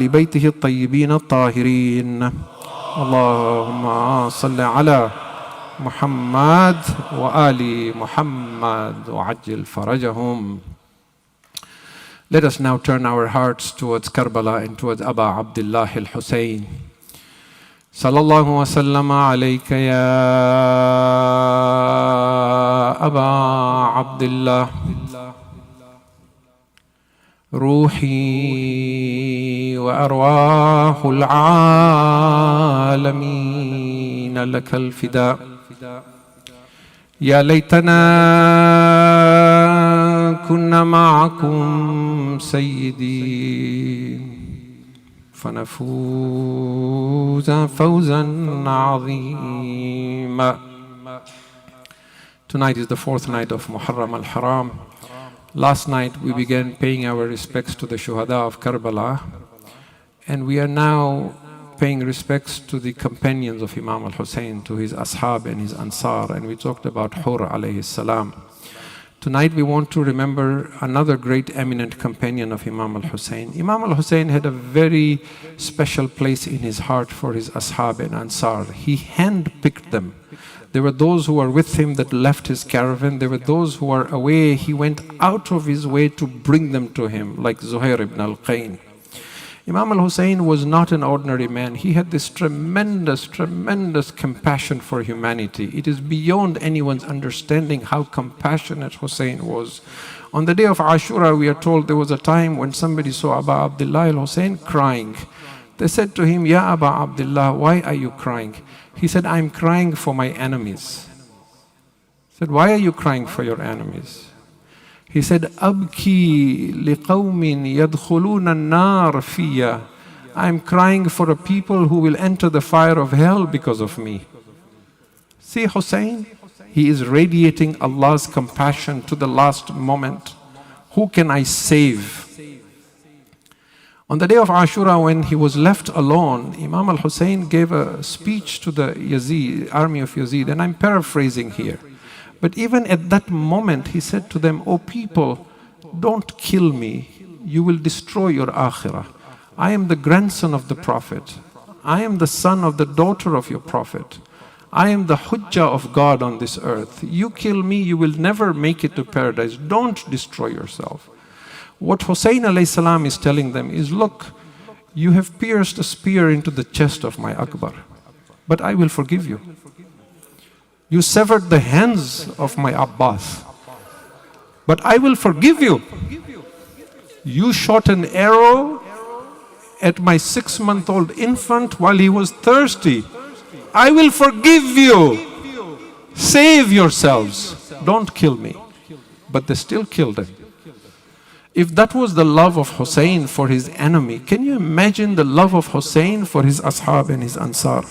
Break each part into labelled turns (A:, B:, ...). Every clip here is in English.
A: لبيته الطيبين الطاهرين اللهم صل على محمد وآل محمد وعجل فرجهم. Let us now turn our hearts towards Karbala and towards Aba Abdullah al-Hussein. Sallallahu wa sallama alayka ya Aba Abdullah. روحي وأرواح العالمين لك الفداء. يا ليتنا كنا معكم سيدي فنفوز فوزا عظيما. Tonight is the fourth night of Muharram al-Haram. Last night we began paying our respects to the Shuhada of Karbala, and we are now paying respects to the companions of Imam al-Hussein, to his ashab and his ansar, and we talked about Hur alayhi salam. Tonight we want to remember another great eminent companion of Imam al-Hussein. Imam al-Hussein had a very special place in his heart for his ashab and ansar. He handpicked them. There were those who were with him that left his caravan. There were those who were away. He went out of his way to bring them to him, like Zuhair ibn al-Qayn. Imam al-Hussein was not an ordinary man. He had this tremendous, tremendous compassion for humanity. It is beyond anyone's understanding how compassionate Hussein was. On the day of Ashura, we are told there was a time when somebody saw Aba Abdullah al-Hussein crying. They said to him, Ya Aba Abdullah, why are you crying? He said, I'm crying for my enemies. He said, why are you crying for your enemies? He said, Abki liqawmin yadkhuluna an-nar fiyya. I'm crying for a people who will enter the fire of hell because of me. See Hussein? He is radiating Allah's compassion to the last moment. Who can I save? On the day of Ashura, when he was left alone, Imam al-Hussein gave a speech to the army of Yazid, and I'm paraphrasing here. But even at that moment, he said to them, "O people, don't kill me. You will destroy your akhirah. I am the grandson of the Prophet. I am the son of the daughter of your Prophet. I am the hujjah of God on this earth. You kill me, you will never make it to paradise. Don't destroy yourself." What Hussein alayhi salam is telling them is, look, you have pierced a spear into the chest of my Akbar, but I will forgive you. You severed the hands of my Abbas, but I will forgive you. You shot an arrow at my 6-month-old infant while he was thirsty. I will forgive you. Save yourselves. Don't kill me. But they still killed him. If that was the love of Hussein for his enemy, can you imagine the love of Hussein for his ashab and his ansar?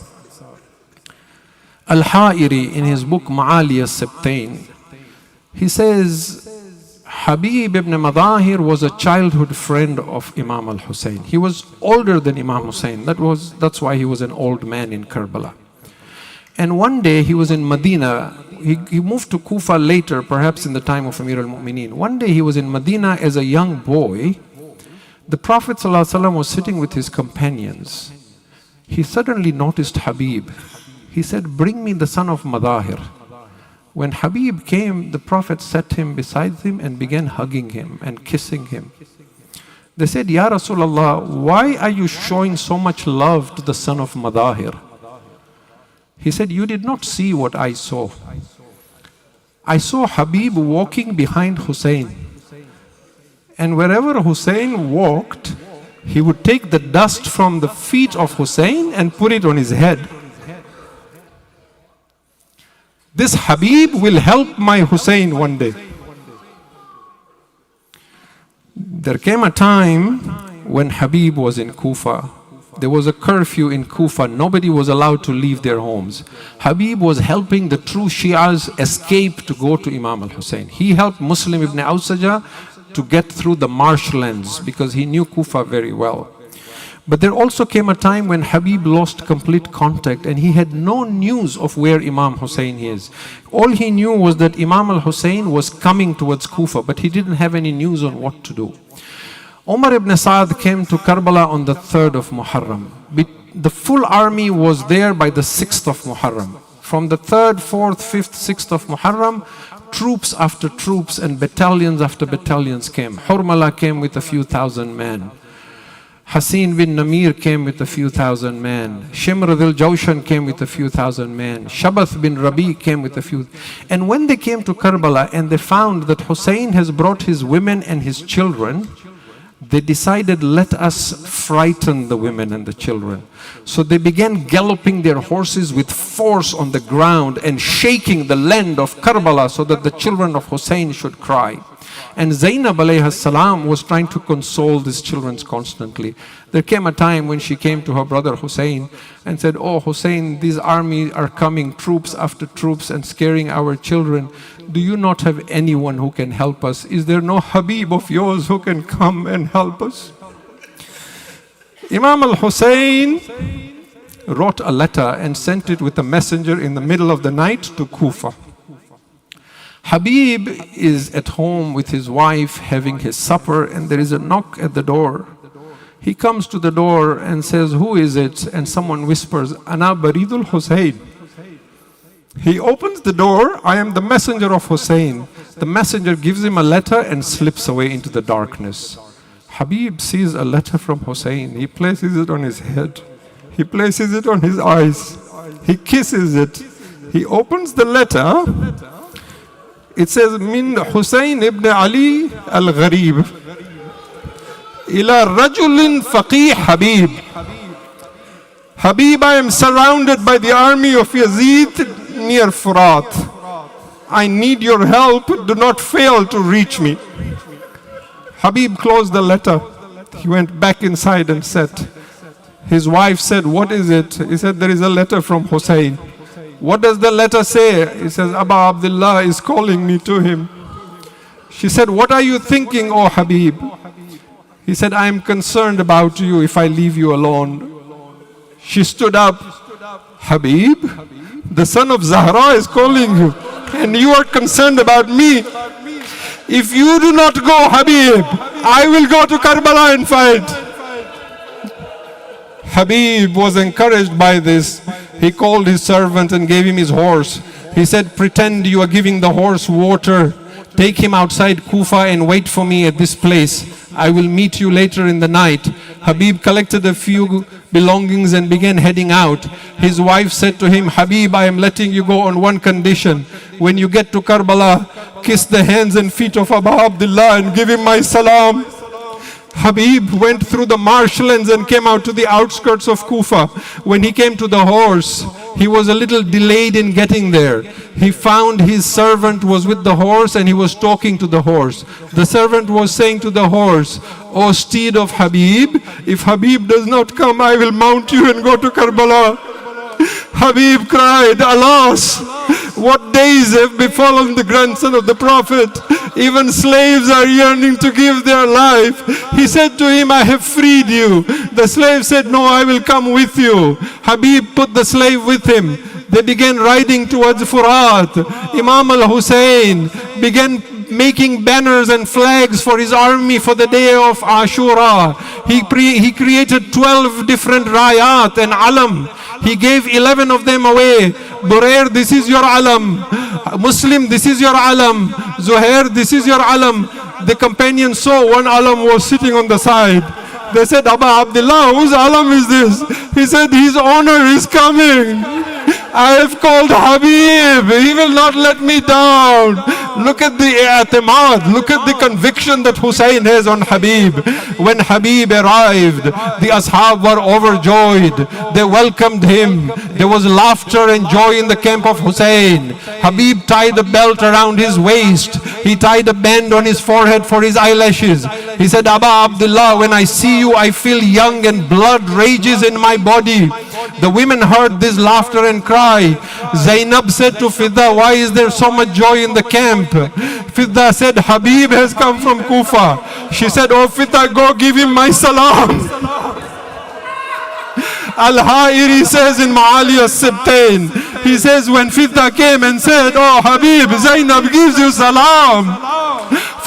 A: Al-Ha'iri, in his book Ma'ali al-Sibtain, he says, Habib ibn Mazaher was a childhood friend of Imam al-Hussein. He was older than Imam Hussein. That's why he was an old man in Karbala. And one day he was in Medina. He moved to Kufa later, perhaps in the time of Amir al-Mu'mineen. One day he was in Medina as a young boy. The Prophet ﷺ was sitting with his companions. He suddenly noticed Habib. He said, bring me the son of Mazaher. When Habib came, the Prophet sat him beside him and began hugging him and kissing him. They said, Ya Rasulullah, why are you showing so much love to the son of Mazaher? He said, you did not see what I saw. I saw Habib walking behind Hussein. And wherever Hussein walked, he would take the dust from the feet of Hussein and put it on his head. This Habib will help my Hussein one day. There came a time when Habib was in Kufa. There was a curfew in Kufa. Nobody was allowed to leave their homes. Habib was helping the true Shias escape to go to Imam al-Hussein. He helped Muslim ibn Awsaja to get through the marshlands because he knew Kufa very well. But there also came a time when Habib lost complete contact and he had no news of where Imam Hussein is. All he knew was that Imam al-Hussein was coming towards Kufa, but he didn't have any news on what to do. Umar ibn Saad came to Karbala on the 3rd of Muharram. The full army was there by the 6th of Muharram. From the 3rd, 4th, 5th, 6th of Muharram, troops after troops and battalions after battalions came. Hurmala came with a few thousand men. Hasin bin Namir came with a few thousand men. Shimr Dhil Jawshan came with a few thousand men. Shabath bin Rabi came with a few. And when they came to Karbala and they found that Hussein has brought his women and his children, they decided, let us frighten the women and the children. So they began galloping their horses with force on the ground and shaking the land of Karbala so that the children of Hussein should cry. And Zainab alayhi salam was trying to console these children constantly. There came a time when she came to her brother Hussein and said, "Oh Hussein, these armies are coming, troops after troops, and scaring our children. Do you not have anyone who can help us? Is there no Habib of yours who can come and help us?" Imam al-Hussein wrote a letter and sent it with a messenger in the middle of the night to Kufa. Habib is at home with his wife having his supper, and there is a knock at the door. He comes to the door and says, "Who is it?" And someone whispers, "Ana Baridul Hussein." He opens the door. "I am the messenger of Hussein." The messenger gives him a letter and slips away into the darkness. Habib sees a letter from Hussein. He places it on his head. He places it on his eyes. He kisses it. He opens the letter. It says, "Min Hussein ibn Ali al-Gharib ila rajulin faqih Habib." Habib, I am surrounded by the army of Yazid near Furat. I need your help. Do not fail to reach me. Habib closed the letter. He went back inside and sat. His wife said, "What is it?" He said, "There is a letter from Hussein." "What does the letter say?" He says, "Abba Abdullah is calling me to him." She said, "What are you thinking, O Habib?" He said, "I am concerned about you if I leave you alone." She stood up. "Habib, the son of Zahra is calling you, and you are concerned about me. If you do not go, Habib, I will go to Karbala and fight." Habib was encouraged by this. He called his servant and gave him his horse. He said, "Pretend you are giving the horse water. Take him outside Kufa and wait for me at this place. I will meet you later in the night." Habib collected a few belongings and began heading out. His wife said to him, "Habib, I am letting you go on one condition. When you get to Karbala, kiss the hands and feet of Abu Abdullah and give him my salam." Habib went through the marshlands and came out to the outskirts of Kufa. When he came to the horse, he was a little delayed in getting there. He found his servant was with the horse and he was talking to the horse. The servant was saying to the horse, "O steed of Habib, if Habib does not come, I will mount you and go to Karbala." Habib cried, "Alas, what days have befallen the grandson of the Prophet. Even slaves are yearning to give their life." He said to him, "I have freed you." The slave said, "No, I will come with you." Habib put the slave with him. They began riding towards Furat. Imam al-Hussein began making banners and flags for his army for the day of Ashura. He created 12 different rayat and alam. He gave 11 of them away. Burair, this is your alam. Muslim, this is your alam. Zuhair, this is your alam. The companions saw one alam was sitting on the side. They said, "Abba Abdullah, whose alam is this?" He said, "His honor is coming. I have called Habib. He will not let me down." Look at the i'timad. Look at the conviction that Hussein has on Habib. When Habib arrived, the ashab were overjoyed. They welcomed him. There was laughter and joy in the camp of Hussein. Habib tied a belt around his waist. He tied a band on his forehead for his eyelashes. He said, "Abba Abdullah, when I see you, I feel young and blood rages in my body." The women heard this laughter and cry. Zainab said to Fidda, "Why is there so much joy in the camp?" Fidda said, "Habib has come from Kufa." She said, "Oh Fidda, go give him my salam." Al-Ha'iri says in Ma'ali al-Sibtain, he says when Fidda came and said, "Oh Habib, Zainab gives you salam."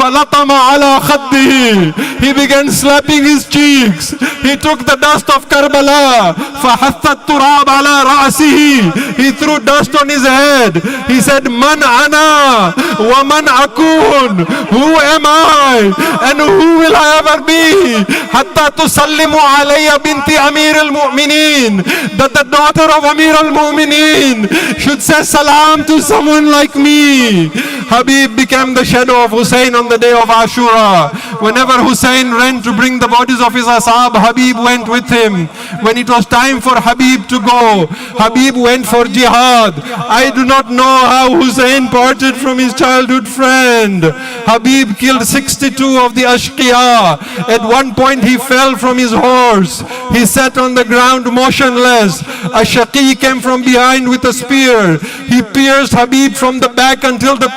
A: فَلَطَمَ عَلَى خَدِّهِ. He began slapping his cheeks. He took the dust of Karbala. فَحَثَّ التُّرَابَ عَلَى رَأْسِهِ. He threw dust on his head. He said, Man ana wa man akun. Who am I and who will I ever be? Hatta tusallimu alayya binti Amir al-Mu'mineen. That the daughter of Amir al-Mu'mineen should say salam to someone like me. Habib became the shadow of Hussein on the day of Ashura. Whenever Hussein ran to bring the bodies of his ashab, Habib went with him. When it was time for Habib to go, Habib went for jihad. I do not know how Hussein parted from his childhood friend. Habib killed 62 of the Ashqiya. At one point he fell from his horse. He sat on the ground motionless. A Shaqi came from behind with a spear. He pierced Habib from the back until the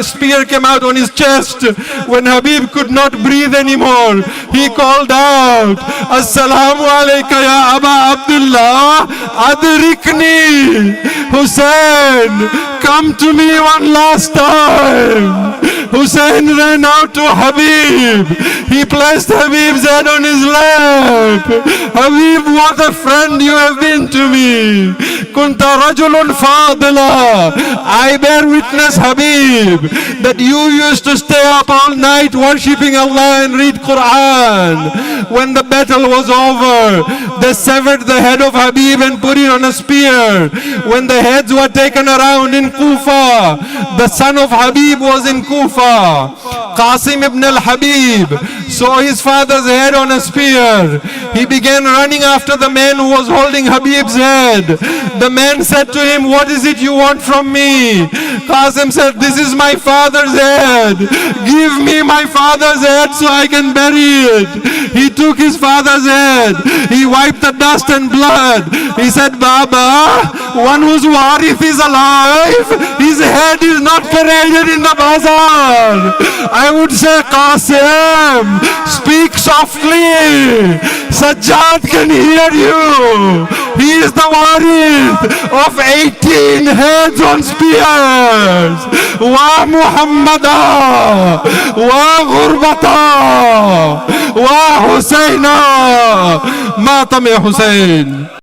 A: spear came out on his chest. When Habib could not breathe anymore, he called out, Assalamu alayka ya Aba Abdullah, adrikni. Hussein, come to me one last time. Hussein ran out to Habib. He placed Habib's head on his lap. Habib, what a friend you have been to me. Kunta rajulun fadila. I bear witness, Habib, that you used to stay up all night worshipping Allah and read Quran. When the battle was over, they severed the head of Habib and put it on a spear. When the heads were taken around in Kufa, the son of Habib was in Kufa. Qasim ibn al-Habib saw his father's head on a spear. He began running after the man who was holding Habib's head. The man said to him, what is it you want from me? Qasim said, this is my father's head. Give me my father's head so I can bury it. He took his father's head. He wiped the dust and blood. He said, Baba, one whose warith is alive, his head is not paraded in the bazaar. I would say, Qasim, speak softly. Sajjad can hear you. He is the warith of 18 heads on spears. Wa Muhammada, wa Ghurbata, wa Husayna. Matam ya Hussein.